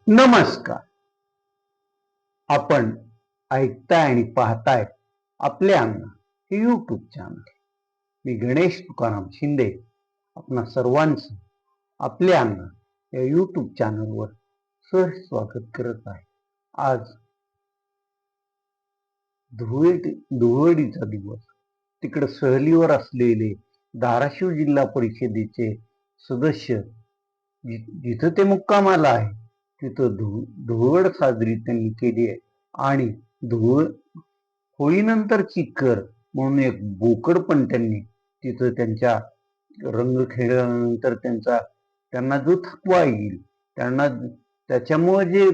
नमस्कार. आपण ऐकताय आणि पाहताय आपले अन्न हे यूट्यूब चॅनल. मी गणेश तुकाराम शिंदे आपणा सर्वांचं आपले अन्न या यूट्यूब चॅनलवर सहर्ष स्वागत करत आहे. आज धुळवडीचा दिवस. तिकडे सहलीवर असलेले धाराशिव जिल्हा परिषदेचे सदस्य जिथं ते मुक्कामाला आहे तिथं धुळवड साजरी त्यांनी केली आहे. आणि होळीनंतरची कर म्हणून एक बोकड पण त्यांनी तिथं त्यांच्या रंग खेळल्यानंतर त्यांना जो थकवा येईल, त्यांना त्याच्यामुळे जे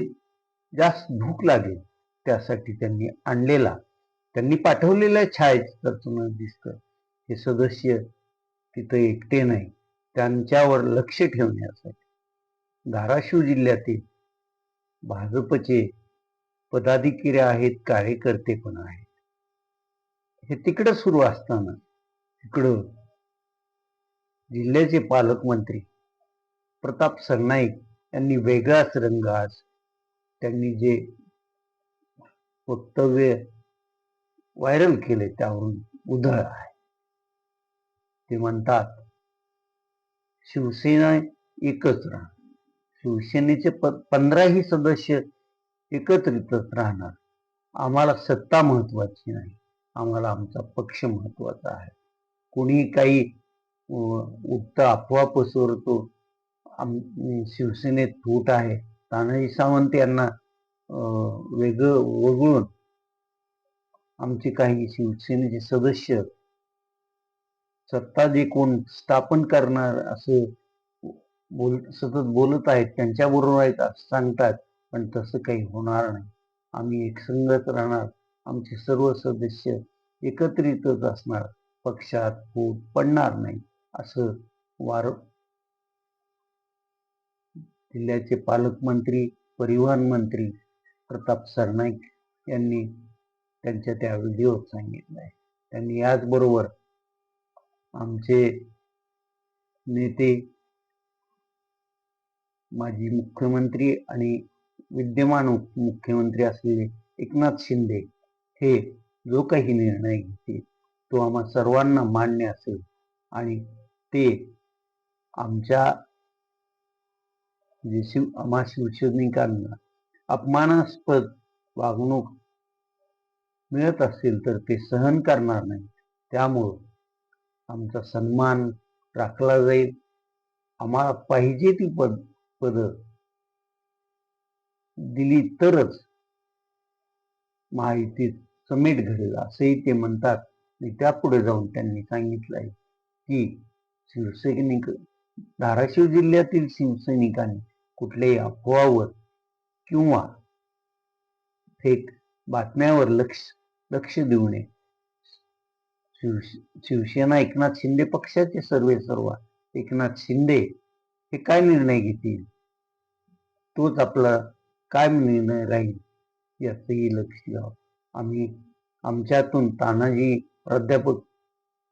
जास्त भूक लागेल त्यासाठी त्यांनी पाठवलेल्या छायाचित्रातून दिसतं हे सदस्य तिथं एकटे नाही, त्यांच्यावर लक्ष ठेवण्यासाठी धाराशिव जिल्ह्यातील भाजपचे पदाधिकारी आहेत, कार्यकर्ते पण आहेत. हे तिकडं सुरू असताना तिकडं जिल्ह्याचे पालकमंत्री प्रताप सरनाईक यांनी वेगळाच रंग आज त्यांनी जे वक्तव्य व्हायरल केले त्यावरून उधळ आहे. ते म्हणतात शिवसेना एकच राहणार, शिवसेनेचे 15ही सदस्य एकत्रितच राहणार. आम्हाला सत्ता महत्वाची नाही, आम्हाला आमचा पक्ष महत्वाचा आहे. कोणी काही उठता अफवा पसरतो शिवसेनेत फूट आहे, तानाजी सावंत यांना वगळून आमचे काही शिवसेनेचे सदस्य सत्ता जे कोण स्थापन करणार असं सतत बोलत आहेत, त्यांच्याबरोबर आहेत असं सांगतात. पण तसं काही होणार नाही. आम्ही एकसंगत राहणार, आमचे सर्व सदस्य एकत्रितच असणार, पक्षात फूट पडणार नाही असं जिल्ह्याचे पालकमंत्री परिवहन मंत्री प्रताप सरनाईक यांनी त्यांच्या त्या व्हिडिओत सांगितलं आहे. त्यांनी याचबरोबर आमचे नेते माजी मुख्यमंत्री आणि विद्यमान मुख्यमंत्री असलेले एकनाथ शिंदे हे जो काही निर्णय घेतील तो आम्हा सर्वांना मान्य असेल आणि ते आमच्या आम्हा शिवसैनिकांना अपमानास्पद वागणूक मिळत असेल तर ते सहन करणार नाही. त्यामुळं आमचा सन्मान राखला जाईल. आम्हाला पाहिजे ती पद दिली तरच महायुतीत समेट घडेल असंही ते म्हणतात. आणि त्यापुढे जाऊन त्यांनी सांगितलंय की धाराशिव जिल्ह्यातील शिवसैनिकांनी कुठल्याही अफवावर किंवा फेक बातम्यावर लक्ष देऊ नये. शिवसेना एकनाथ शिंदे पक्षाचे सर्व एकनाथ शिंदे हे काय निर्णय घेतील तोच आपला काय निर्णय राहील याचंही लक्ष द्यावं. आम्ही आमच्यातून प्राध्यापक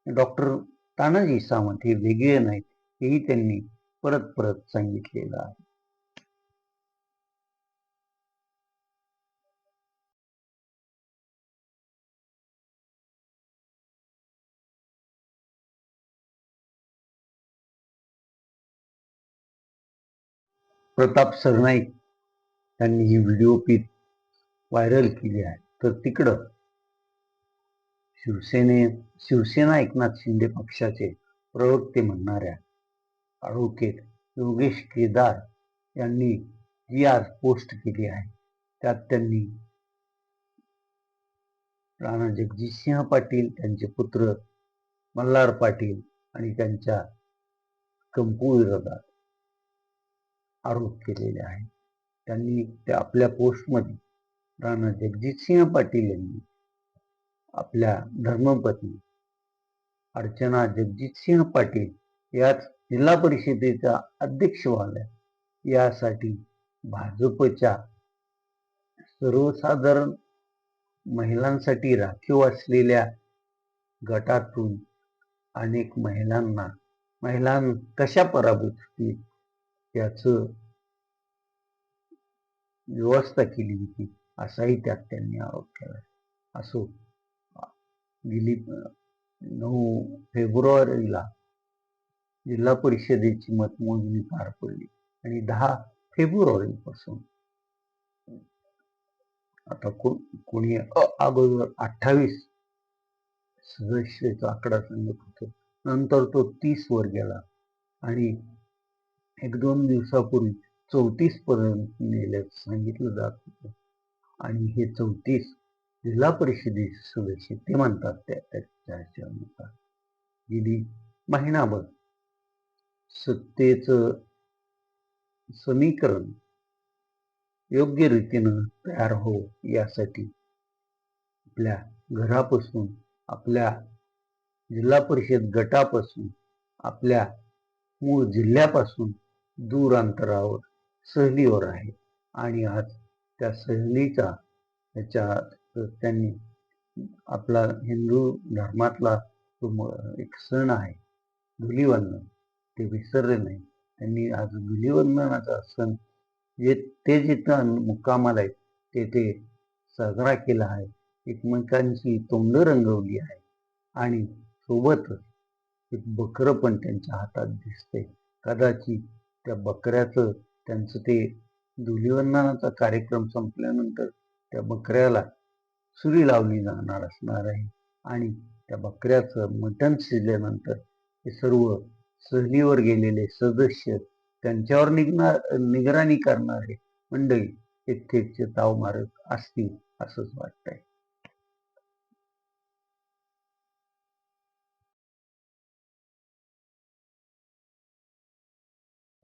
डॉक्टर तानाजी सावंत हे वेगळे नाहीत हेही त्यांनी परत सांगितलेलं आहे. प्रताप सरनाईक यांनी ही व्हिडिओ क्लिप व्हायरल केली आहे. तर तिकडं शिवसेना एकनाथ शिंदे पक्षाचे प्रवक्ते म्हणणाऱ्या ॲडव्होकेट योगेश केदार यांनी जी आज पोस्ट केली आहे त्यात त्यांनी राणा जगजितसिंह पाटील, त्यांचे पुत्र मल्हार पाटील आणि त्यांच्या कंपू विरोधात आरोप केलेले आहे. त्यांनी आपल्या पोस्टमध्ये राणा जगजितसिंह पाटील यांनी आपल्या धर्मपत्नी अर्चना जगजितसिंह पाटील याच जिल्हा परिषदेच्या अध्यक्ष व्हाव्या यासाठी भाजपच्या सर्वसाधारण महिलांसाठी राखीव असलेल्या गटातून अनेक महिला कशा पराभूत होतील याचं व्यवस्था केली होती असाही त्यात त्यांनी आरोप केला. असो, गेली 9 फेब्रुवारीला जिल्हा परिषदेची मतमोजणी पार पडली आणि 10 फेब्रुवारीपासून आता कोणी अगोदर 28 सदस्याचा आकडा सांगत होतो, नंतर तो 30 वर गेला आणि 1-2 दिवसापूर्वी 34 पर्यंत नेल्याचं सांगितलं जात होतं. आणि हे 34 जिल्हा परिषदेचे सदस्य ते म्हणतात त्याच्यानुसार गेली महिनाभर सत्तेचं समीकरण योग्य रीतीनं तयार हो यासाठी आपल्या घरापासून, आपल्या जिल्हा परिषद गटापासून, आपल्या मूळ जिल्ह्यापासून दूर अंतरावर सहलीवर आहे. आणि आज त्या सहलीचा त्याच्यात त्यांनी आपला हिंदू धर्मातला एक सण आहे धुलीवंदन, ते विसरले नाही. त्यांनी आज धुलीवंदनाचा सण ते जिथं मुक्कामाला आहेत ते साजरा केला आहे. एकमेकांची तोंड रंगवली आहे आणि सोबतच एक बकरं पण त्यांच्या हातात दिसते. कदाचित त्या बकऱ्याचं त्यांचं ते धुलीवंदनाचा कार्यक्रम संपल्यानंतर त्या बकऱ्याला सुरी लावली जाणार असणार आहे आणि त्या बकऱ्याचं मटण शिजल्यानंतर हे सर्व सहलीवर गेलेले सदस्य, त्यांच्यावर निगराणी करणारे मंडळी एकटे ताव मारत असतील असंच वाटतंय.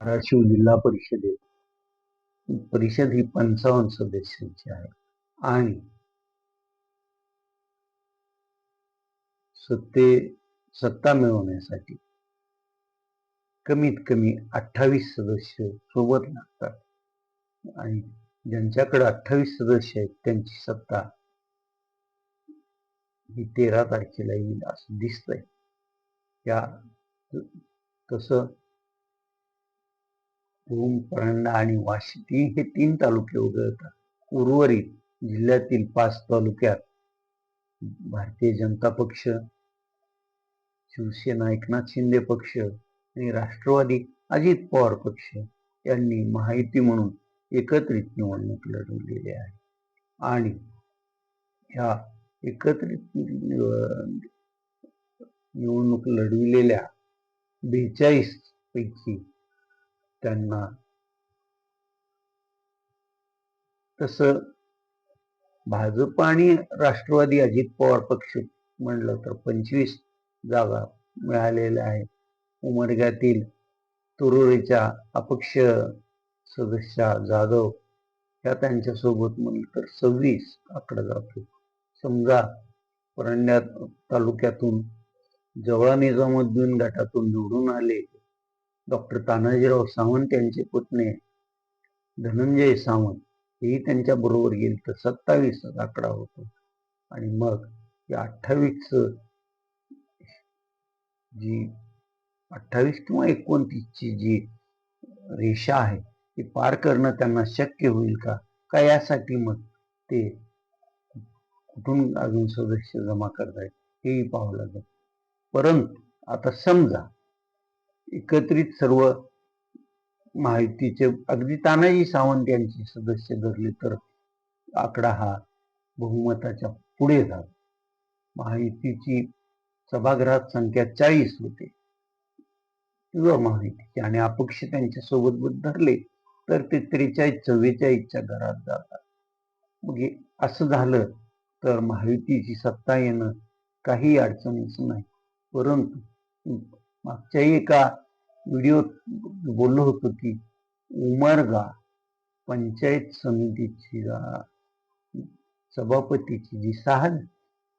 धाराशिव जिल्हा परिषद ही 55 सदस्यांची आहे आणि सत्ता मिळवण्यासाठी कमीत कमी 28 सदस्य सोबत लागतात आणि ज्यांच्याकडे 28 सदस्य आहेत त्यांची सत्ता ही 13 तारखेला येईल असं दिसतंय. तसं भूम, परांडा आणि वाशी हे 3 तालुके वगळतात उर्वरित जिल्ह्यातील 5 तालुक्यात भारतीय जनता पक्ष, शिवसेना एकनाथ शिंदे पक्ष आणि राष्ट्रवादी अजित पवार पक्ष यांनी महायुती म्हणून एकत्रित निवडणूक लढवलेली आहे. आणि ह्या एकत्रित निवडणूक लढविलेल्या 42 पैकी त्यांना तसं भाजप आणि राष्ट्रवादी अजित पवार पक्ष म्हणलं तर 25 जागा मिळालेल्या आहेत. उमरग्यातील तुरुळीच्या अपक्ष सदस्य जाधव ह्या त्यांच्यासोबत म्हणलं तर 26 आकडा जातो. समजा परांड्या तालुक्यातून जवळा निजामुद्दीन गटातून निवडून आले डॉक्टर तानाजीराव सावंत यांचे पुतणे धनंजय सावंत हेही त्यांच्या बरोबर गेले तर 27 आकडा होतो. आणि मग या 28 किंवा 29ची जी रेषा आहे ती पार करणं त्यांना शक्य होईल का यासाठी मग ते कुठून अजून सदस्य जमा करतायत हेही पाहावं लागेल. परंतु आता समजा एकत्रित सर्व महायुतीचे अगदी तानाजी सावंत यांचे सदस्य धरले तर आकडा हा बहुमताच्या पुढे जातो. महायुतीची सभागृहात संख्या 40 होते किंवा महायुतीची आणि अपक्ष त्यांच्या सोबत धरले तर ते 43-44च्या घरात जातात. मग असं झालं तर महायुतीची सत्ता येणं काही अडचणीच नाही. परंतु मागच्या एका व्हिडिओत बोललो होतो की उमरगा पंचायत समितीची सभापतीची जी 6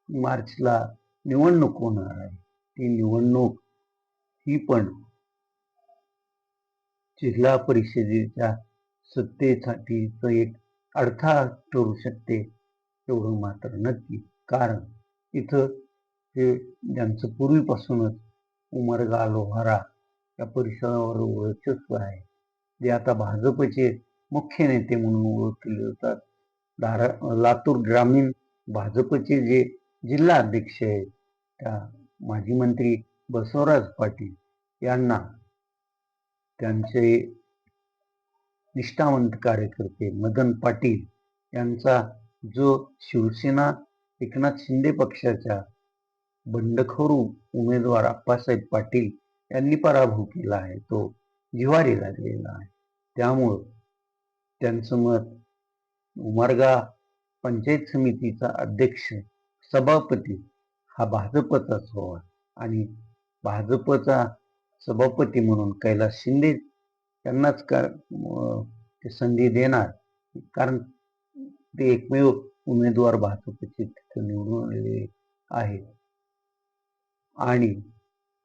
मार्चला निवडणूक होणार आहे ती निवडणूक ही पण जिल्हा परिषदेच्या सत्तेसाठी एक अडथळा ठरू शकते एवढं मात्र नक्की. कारण इथं हे ज्यांचं पूर्वीपासूनच उमरगा लोहारा या परिसरावर वर्चस्व आहे, जे आता भाजपचे मुख्य नेते म्हणून ओळखले जातात. लातूर ग्रामीण भाजपचे जे जिल्हा अध्यक्ष आहेत त्या माजी मंत्री बसवराज पाटील यांना त्यांचे निष्ठावंत कार्यकर्ते मदन पाटील यांचा जो शिवसेना एकनाथ शिंदे पक्षाच्या बंडखोर उमेदवार आप्पासाहेब पाटील यांनी पराभव केला आहे, तो जिव्हारी लागलेला आहे. त्यामुळं त्यांचं मत उमरगा पंचायत समितीचा अध्यक्ष सभापती हा भाजपचाच व्हावा आणि भाजपचा सभापती म्हणून कैलास शिंदे त्यांनाच ते संधी देणार, कारण ते एकमेव उमेदवार भाजपचे तिथे निवडून आलेले आहेत. आणि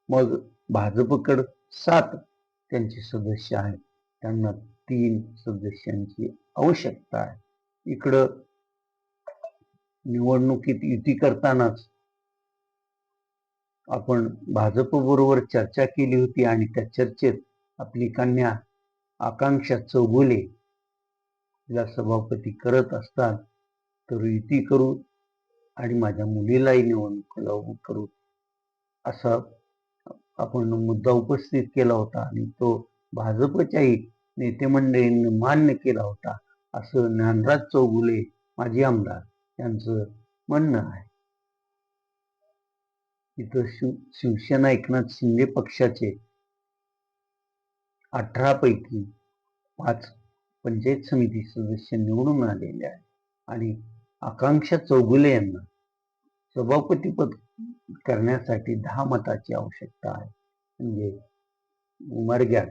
मग भाजपकडे 7 त्यांचे सदस्य आहेत, त्यांना 3 सदस्यांची आवश्यकता आहे. इकडं निवडणुकीत युती करतानाच आपण भाजप बरोबर चर्चा केली होती आणि त्या चर्चेत आपली कन्या आकांक्षा चौगुले तिला सभापती करत असतात तर युती करू आणि माझ्या मुलीलाही निवडणुकीला उभं करू असा आपण मुद्दा उपस्थित केला होता आणि तो भाजपच्याही नेते मंडळींनी मान्य केला होता, असं ज्ञानराज चौगुले माजी आमदार यांचं म्हणणं आहे. इथं शिवसेना एकनाथ शिंदे पक्षाचे 18 पैकी 5 पंचायत समिती सदस्य निवडून आलेले आहेत आणि आकांक्षा चौगुले यांना सभापतीपद करण्यासाठी 10 मताची आवश्यकता आहे. म्हणजे उमरग्यात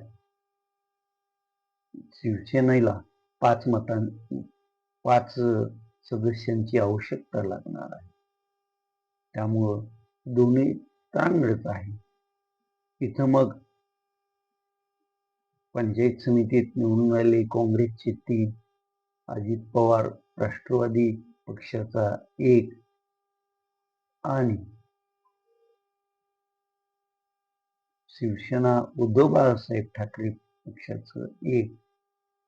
शिवसेनेला 5 सदस्यांची आवश्यकता लागणार आहे. त्यामुळं दोन्ही चांगलंच आहे. इथं मग पंचायत समितीत निवडून आले काँग्रेसचे 3, अजित पवार राष्ट्रवादी पक्षाचा 1 आणि शिवसेना उद्धव बाळासाहेब ठाकरे पक्षाचं 1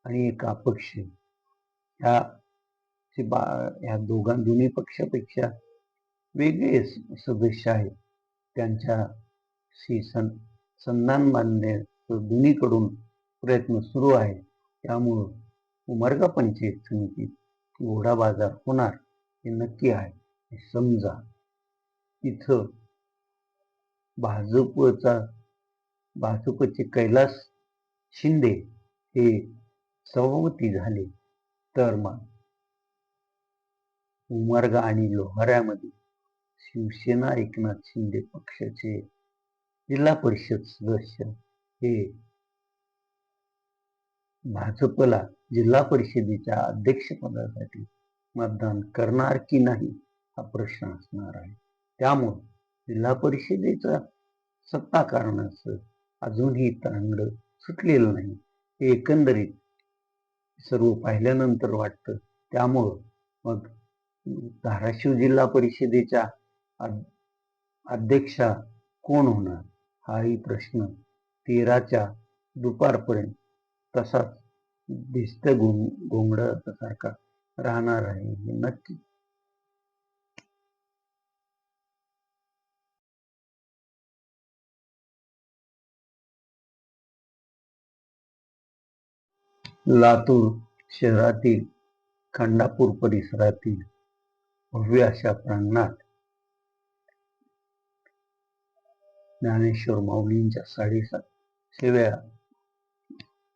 आणि 1 अपक्ष. ह्या दोन्ही पक्षापेक्षा वेगळे सदस्य आहेत, त्यांच्याशी संधान बांधण्याचं दोन्हीकडून प्रयत्न सुरू आहे. त्यामुळं उमरगा पंचायत समितीत घोडा बाजार होणार हे नक्की आहे. समजा इथं भाजपचे कैलास शिंदे हे सभापती झाले तर मग उमरगा आणि लोहाऱ्यामध्ये शिवसेना एकनाथ शिंदे पक्षाचे जिल्हा परिषद सदस्य हे भाजपला जिल्हा परिषदेच्या अध्यक्षपदासाठी मतदान करणार की नाही हा प्रश्न असणार आहे. त्यामुळे जिल्हा परिषदेचा सत्ता कारणाचं अजूनही तंगड सुटलेलं नाही हे एकंदरीत सर्व पाहिल्यानंतर वाटतं. त्यामुळं मग धाराशिव जिल्हा परिषदेच्या अध्यक्षा कोण होणार हाही प्रश्न 13च्या दुपारपर्यंत तसाच भिस्त गोंधळासारखा राहणार आहे हे नक्की. लातूर शहरातील खंडापूर परिसरातील भव्य अशा प्रांगणात ज्ञानेश्वर माऊलींच्या 750व्या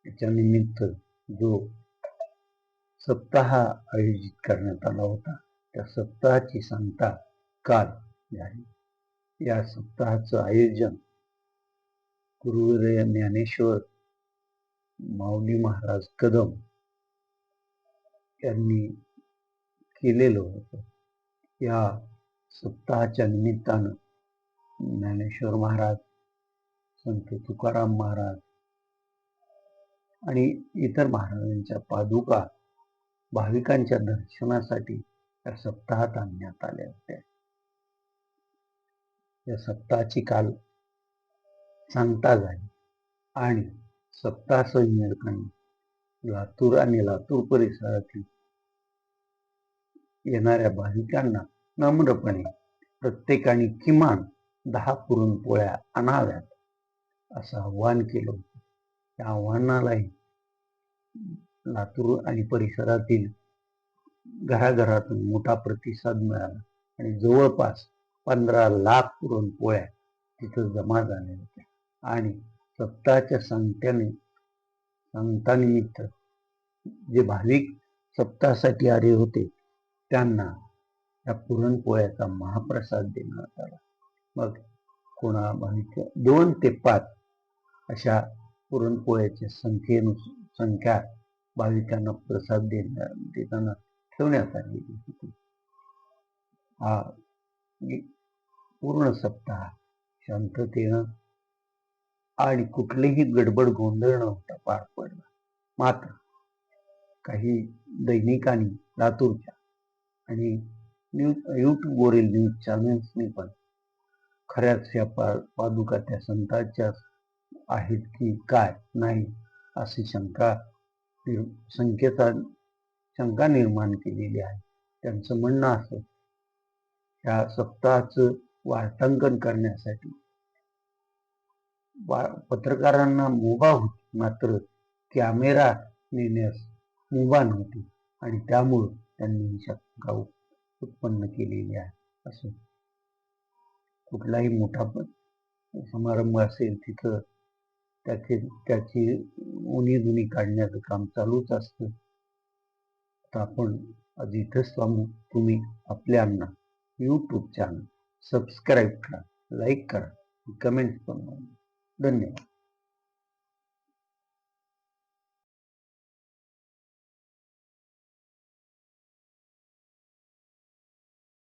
याच्या निमित्त जो सप्ताह आयोजित करण्यात आला होता त्या सप्ताहाची सांगता काल झाली. या सप्ताहाचं आयोजन गुरुवर्य ज्ञानेश्वर माऊली महाराज कदम यांनी केलेलं होतं. या सप्ताहाच्या निमित्तानं ज्ञानेश्वर महाराज, संत तुकाराम महाराज आणि इतर महाराजांच्या पादुका भाविकांच्या दर्शनासाठी या सप्ताहात आणण्यात आल्या होत्या. या सप्ताहाची काल सांगता झाली आणि सप्ताह संयोजकांनी लातूर आणि लातूर परिसरातील येणाऱ्या भाविकांना नम्रपणे प्रत्येकाने किमान 10 पुरणपोळ्या आणाव्यात असं आव्हान केलं होतं. त्या आव्हानालाही लातूर आणि परिसरातील घराघरातून मोठा प्रतिसाद मिळाला आणि जवळपास 15 लाख पुरणपोळ्या तिथं जमा झाल्या होत्या. आणि सप्ताहाच्या सांगतानिमित्त जे भाविक सप्ताहासाठी आले होते त्यांना त्या पुरणपोळ्याचा महाप्रसाद देण्यात आला. मग कोणा भाविक 2 ते 5 अशा पुरणपोळ्याच्या संख्या भाविकांना प्रसाद देताना ठेवण्यात आलेली होती. हा पूर्ण सप्ताह शांततेनं आणि कुठलीही गडबड गोंधळ न होता पार पडला. मात्र काही दैनिकांनी लातूरच्या आणि युट्यूबवरील न्यूज चॅनल्सनी पण खऱ्याच या पादुका त्या संतांच्या आहेत की काय नाही अशी शंका निर्माण केलेली आहे. त्यांचं म्हणणं असं, या सप्ताहाचं वार्तांकन करण्यासाठी पत्रकारांना मुभा होती, मात्र कॅमेरा नेण्यास मुभा नव्हती आणि त्यामुळं त्यांनी ही शंका उत्पन्न केलेली आहे. असं कुठलाही मोठा समारंभ असेल तिथं त्याची उणी काढण्याचं काम चालूच असतं. तर आपण आज इथंच थांबू. तुम्ही आपल्यांना यूट्यूब चॅनल सबस्क्राईब करा, लाईक करा, कमेंट पण. धन्यवाद.